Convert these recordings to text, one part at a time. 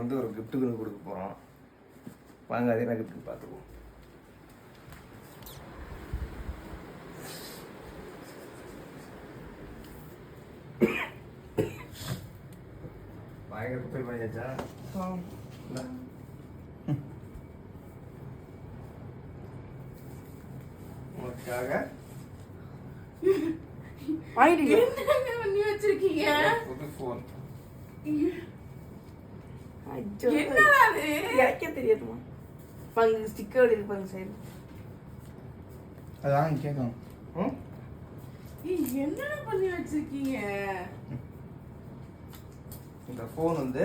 வந்து ஒரு கிஃப்ட்டு கொடுக்க போகிறோம். வாங்க அதே நான் கிஃப்ட் பார்த்துக்குவோம். பயங்கர ப்ரிப்பேர் பண்ணியாச்சா? உனக்காக என்ன பண்ணி வச்சிருக்கீங்க? புது ஃபோன். என்னடா அது? எனக்கே தெரியாதுமா. பங்கு ஸ்டிக்கர் இருக்கு பாருங்க சைடு. அதான் கேட்கும். என்னடா பண்ணி வச்சிருக்கீங்க? இந்த ஃபோன் வந்து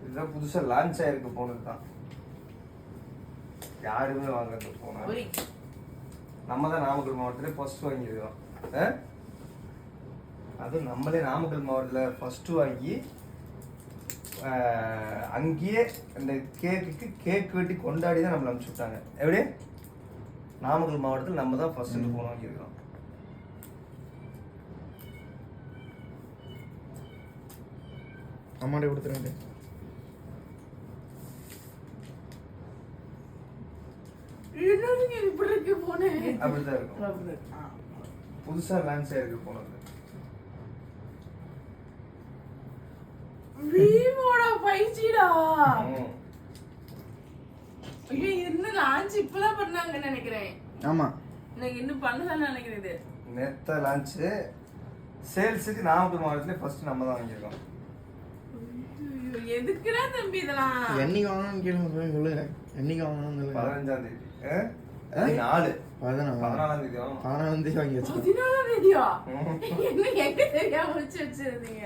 இதுதான் புதுசாக லான்ச் ஆகிருக்க ஃபோனு தான். யாருமே வாங்குறது ஃபோனை. நம்ம தான் நாமக்கல் மாவட்டத்தில் ஃபர்ஸ்ட் வாங்கியிருக்கோம். அதுவும் நம்மளே நாமக்கல் மாவட்டத்தில் ஃபர்ஸ்ட்டு வாங்கி அங்கேயே இந்த கேக் வெட்டி கொண்டாடி தான் நம்மளை அனுப்பிச்சி விட்டாங்க. எப்படி? நாமக்கல் மாவட்டத்தில் நம்ம தான் ஃபர்ஸ்ட் ஃபோன் வாங்கியிருக்கோம். அம்மாட்டே கொடுத்துருங்க. இப்படி இருக்கு போனே. அப்படிதான் இருக்கும். புதுசா லான்ச் ஆயிருக்கு போனது. விவோட 5Gடா. ஐயோ இன்னும் லான்ச் இப்பதான் பண்ணாங்கன்னு நினைக்கிறேன். ஆமா நான் இன்னும் பண்ணலன்னு நினைக்கிறேன். இது நேத்த லான்ச் சேல்ஸுக்கு நாமக்கல் மாவட்டத்துல ஃபர்ஸ்ட் நம்ம தான் வாங்கியிருக்கோம். எதுக்குடா தம்பி இதெல்லாம்? என்னைக்கு வாங்கணும்னு கேளுங்க சொல்லுங்க. என்னைக்கு வாங்கணும்னு 15ஆம் தேதி. 14 14ஆம் தேதி. 14ஆம் தேதி வாங்கி வச்சு. 14ஆம் தேதியா? என்ன எங்க தெரியாம வச்சிருந்தீங்க?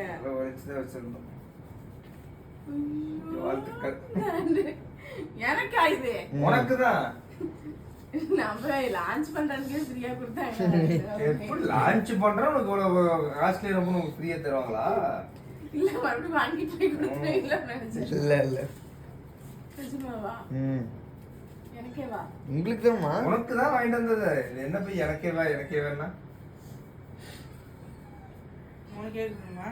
வச்சிருந்தோம். வாழ்த்துக்கள். எனக்கா இது? உனக்குதான். நம்ம லான்ச் பண்றதுக்கே ஃப்ரீயா கொடுத்தாங்க. எப்படி லான்ச் பண்றோம்? உனக்கு இவ்வளவு காஸ்ட்லி ரொம்ப உங்களுக்கு ஃப்ரீயா தருவாங்களா? இல்ல மறுபடியும் வாங்கி போய் கொடுத்தேன். இல்ல நினைச்சேன். இல்ல நிஜமாவா? எனக்கே வா. உங்களுக்கு தான்மா. உனக்கு தான் வாங்கிட்டு வந்தது. என்ன போய் எனக்கே வா எனக்கே வேணா? உனக்கு கேக்குமா?